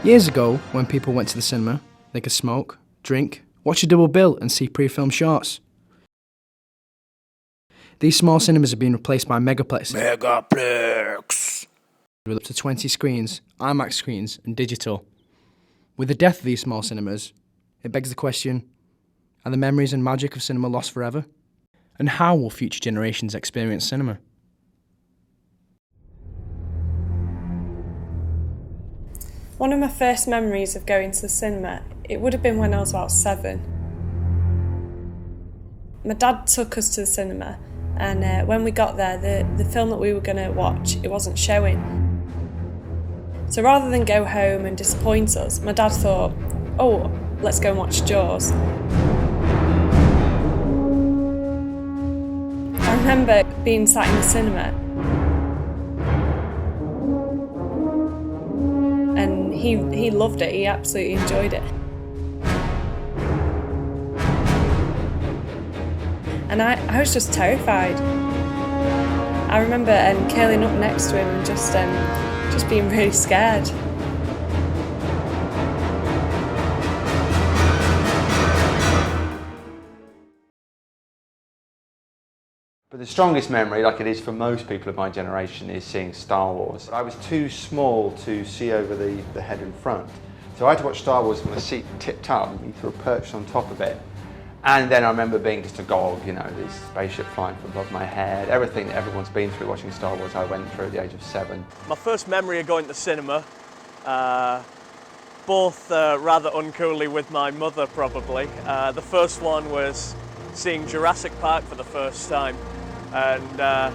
Years ago, when people went to the cinema, they could smoke, drink, watch a double bill and see pre-filmed shorts. These small cinemas have been replaced by megaplexes. With up to 20 screens, IMAX screens and digital. With the death of these small cinemas, it begs the question, are the memories and magic of cinema lost forever? And how will future generations experience cinema? One of my first memories of going to the cinema, it would have been when I was about 7. My dad took us to the cinema, and when we got there, the film that we were going to watch, it wasn't showing. So rather than go home and disappoint us, my dad thought, oh, let's go and watch Jaws. I remember being sat in the cinema, and he loved it, he absolutely enjoyed it. And I was just terrified. I remember curling up next to him and just being really scared. But the strongest memory, like it is for most people of my generation, is seeing Star Wars. I was too small to see over the head in front. So I had to watch Star Wars when the seat tipped up and you threw a perch on top of it. And then I remember being just agog, you know, these spaceship flying from above my head. Everything that everyone's been through watching Star Wars, I went through at the age of 7. My first memory of going to the cinema, both rather uncoolly with my mother probably. The first one was seeing Jurassic Park for the first time. And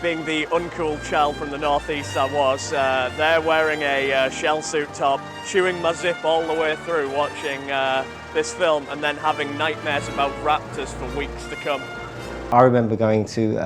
being the uncool child from the northeast I was, there wearing a shell suit top, chewing my zip all the way through watching this film and then having nightmares about raptors for weeks to come. I remember going to,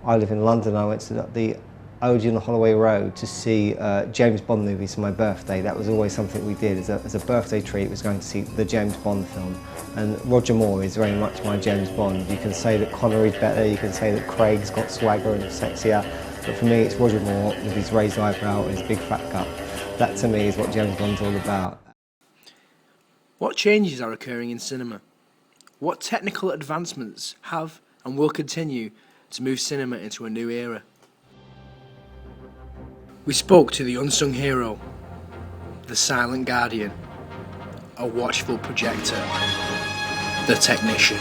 I live in London, I went to the Odeon Holloway Road to see James Bond movies for my birthday. That was always something we did as a birthday treat, was going to see the James Bond film. And Roger Moore is very much my James Bond. You can say that Connery's better, you can say that Craig's got swagger and sexier, but for me it's Roger Moore with his raised eyebrow and his big fat gut. That to me is what James Bond's all about. What changes are occurring in cinema? What technical advancements have and will continue to move cinema into a new era? We spoke to the unsung hero, the silent guardian, a watchful projector, the technician.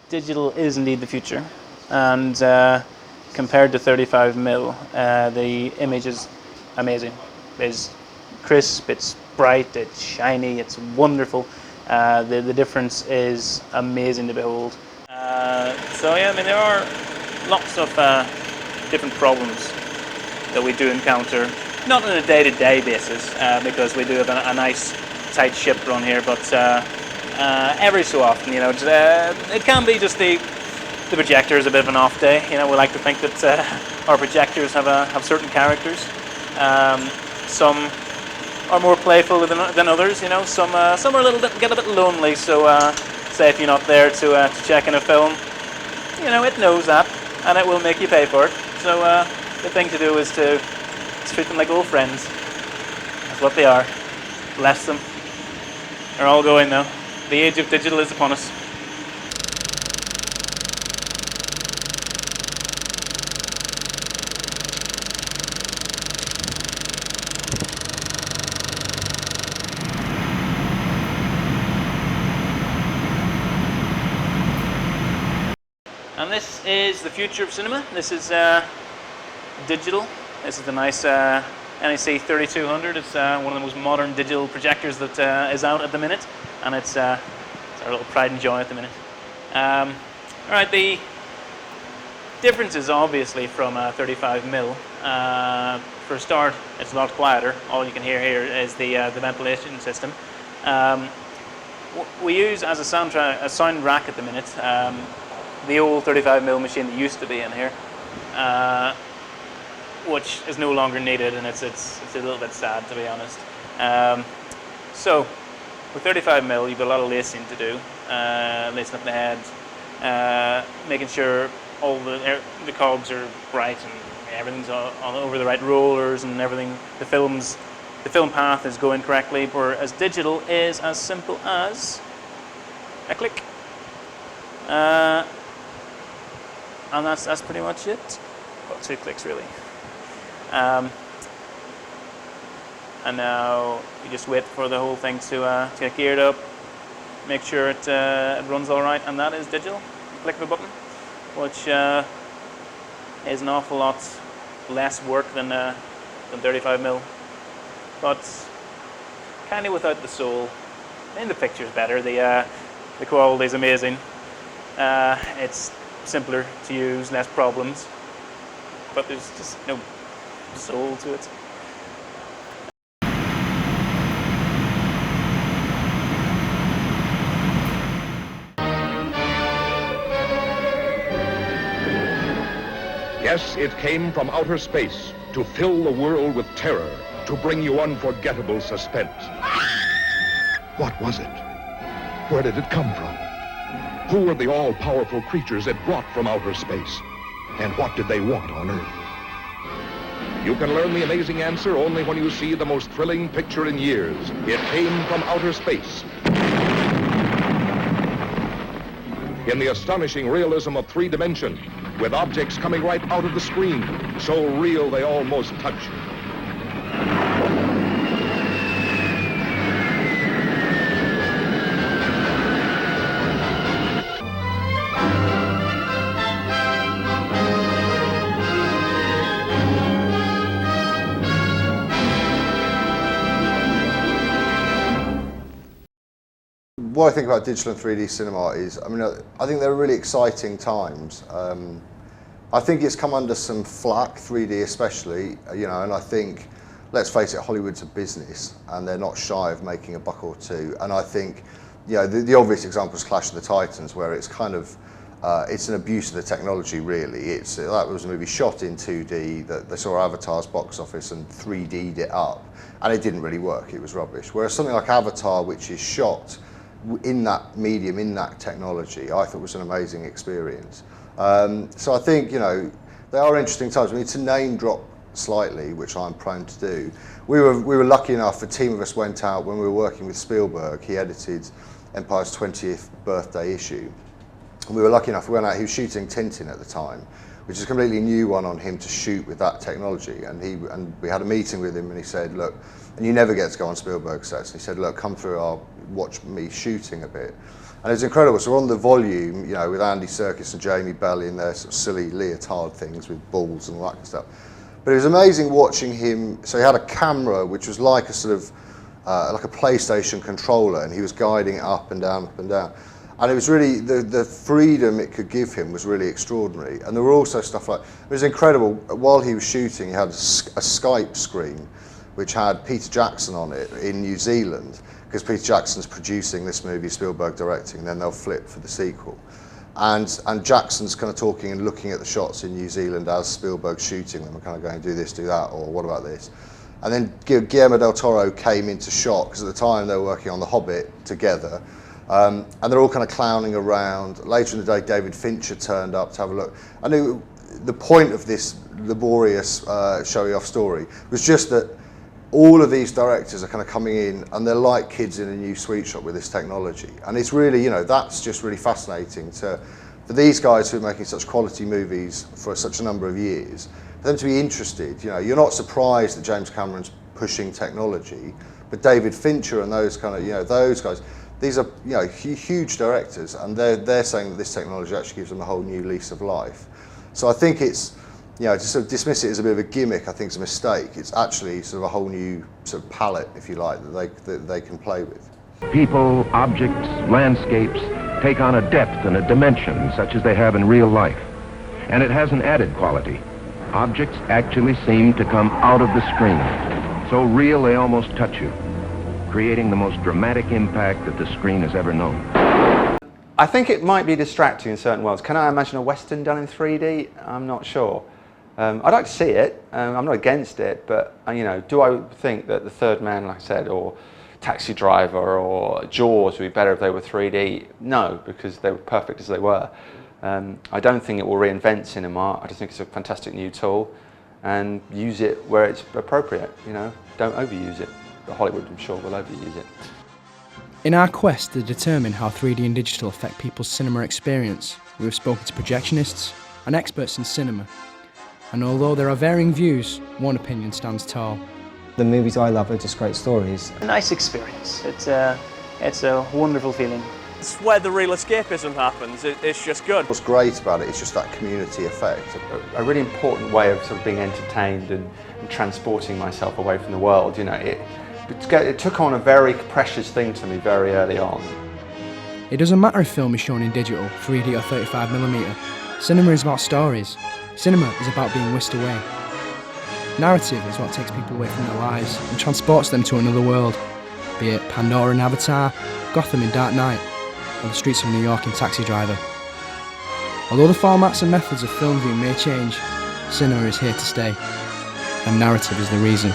Digital is indeed the future, and compared to 35mm, the image is amazing. It's crisp, it's bright, it's shiny, it's wonderful. The difference is amazing to behold. So yeah, I mean, there are lots of different problems that we do encounter, not on a day-to-day basis, because we do have a nice tight ship run here, but every so often, you know, it can be just the projector is a bit of an off day. You know, we like to think that our projectors have certain characters. Some are more playful than others. You know, some are get a bit lonely. So, say if you're not there to check in a film, you know, it knows that, and it will make you pay for it. So, the thing to do is to treat them like old friends. That's what they are. Bless them. They're all going now. The age of digital is upon us. And this is the future of cinema. This is digital. This is the nice NEC 3200. It's one of the most modern digital projectors that is out at the minute, and it's our little pride and joy at the minute. All right, the difference is obviously from 35mm. For a start, it's a lot quieter. All you can hear here is the ventilation system. We use as a sound rack at the minute the old 35mm machine that used to be in here, which is no longer needed, and it's a little bit sad, to be honest. So with 35mm, you've got a lot of lacing to do, lacing up the head, making sure all the cogs are right and everything's on over the right rollers and everything. The film path is going correctly. Whereas digital is as simple as a click, and that's pretty much it. Well, 2 clicks really. And now you just wait for the whole thing to get geared up, make sure it runs all right, and that is digital. Click of a button, which is an awful lot less work than 35mm, but kind of without the soul. And the picture's better. The quality is amazing. It's simpler to use, less problems, but there's just no soul to it. Yes, it came from outer space to fill the world with terror, to bring you unforgettable suspense. What was it? Where did it come from? Who were the all-powerful creatures it brought from outer space? And what did they want on Earth? You can learn the amazing answer only when you see the most thrilling picture in years. It came from outer space. In the astonishing realism of 3 dimension, with objects coming right out of the screen, so real they almost touch you. What I think about digital and 3D cinema is, I mean, I think they're really exciting times. I think it's come under some flack, 3D especially, you know, and I think, let's face it, Hollywood's a business and they're not shy of making a buck or two. And I think, you know, the obvious example is Clash of the Titans, where it's kind of, it's an abuse of the technology, really. That was a movie shot in 2D, that they saw Avatar's box office and 3D'd it up, and it didn't really work, it was rubbish. Whereas something like Avatar, which is shot in that medium, in that technology, I thought was an amazing experience. So I think, you know, they are interesting times. I mean, to name drop slightly, which I'm prone to do, we were lucky enough, a team of us went out when we were working with Spielberg. He edited Empire's 20th birthday issue. And we were lucky enough, we went out, he was shooting Tintin at the time, which is a completely new one on him to shoot with that technology. And we had a meeting with him and he said, look, and you never get to go on Spielberg sets. And he said, look, come through, watch me shooting a bit. And it was incredible. So we're on the volume, you know, with Andy Serkis and Jamie Bell in their sort of silly leotard things with balls and all that kind of stuff. But it was amazing watching him. So he had a camera which was like a sort of, like a PlayStation controller, and he was guiding it up and down, up and down. And it was really, the freedom it could give him was really extraordinary. And there were also stuff like, it was incredible, while he was shooting, he had a Skype screen which had Peter Jackson on it in New Zealand, because Peter Jackson's producing this movie, Spielberg directing, and then they'll flip for the sequel. And Jackson's kind of talking and looking at the shots in New Zealand as Spielberg's shooting them, and kind of going, do this, do that, or what about this? And then Guillermo del Toro came into shot, because at the time they were working on The Hobbit together, and they're all kind of clowning around. Later in the day, David Fincher turned up to have a look. I knew the point of this laborious showy-off story was just that all of these directors are kind of coming in and they're like kids in a new sweet shop with this technology. And it's really, you know, that's just really fascinating for these guys who are making such quality movies for such a number of years, for them to be interested. You know, you're not surprised that James Cameron's pushing technology, but David Fincher and those kind of, you know, those guys, these are, you know, huge directors, and they're saying that this technology actually gives them a whole new lease of life. So I think it's, you know, to sort of dismiss it as a bit of a gimmick, I think is a mistake. It's actually sort of a whole new sort of palette, if you like, that they can play with. People, objects, landscapes take on a depth and a dimension such as they have in real life. And it has an added quality. Objects actually seem to come out of the screen. So real they almost touch you, creating the most dramatic impact that the screen has ever known. I think it might be distracting in certain worlds. Can I imagine a Western done in 3D? I'm not sure. I'd like to see it. I'm not against it, but do I think that The Third Man, like I said, or Taxi Driver or Jaws would be better if they were 3D? No, because they were perfect as they were. I don't think it will reinvent cinema. I just think it's a fantastic new tool, and use it where it's appropriate. Don't overuse it. But Hollywood, I'm sure, will overuse it. In our quest to determine how 3D and digital affect people's cinema experience, we have spoken to projectionists and experts in cinema. And although there are varying views, one opinion stands tall. The movies I love are just great stories. A nice experience. It's a wonderful feeling. It's where the real escapism happens. It's just good. What's great about it is just that community effect. A really important way of sort of being entertained and transporting myself away from the world. It took on a very precious thing to me very early on. It doesn't matter if film is shown in digital, 3D or 35mm. Cinema is about stories. Cinema is about being whisked away. Narrative is what takes people away from their lives and transports them to another world, be it Pandora in Avatar, Gotham in Dark Knight, or the streets of New York in Taxi Driver. Although the formats and methods of film viewing may change, cinema is here to stay, and narrative is the reason.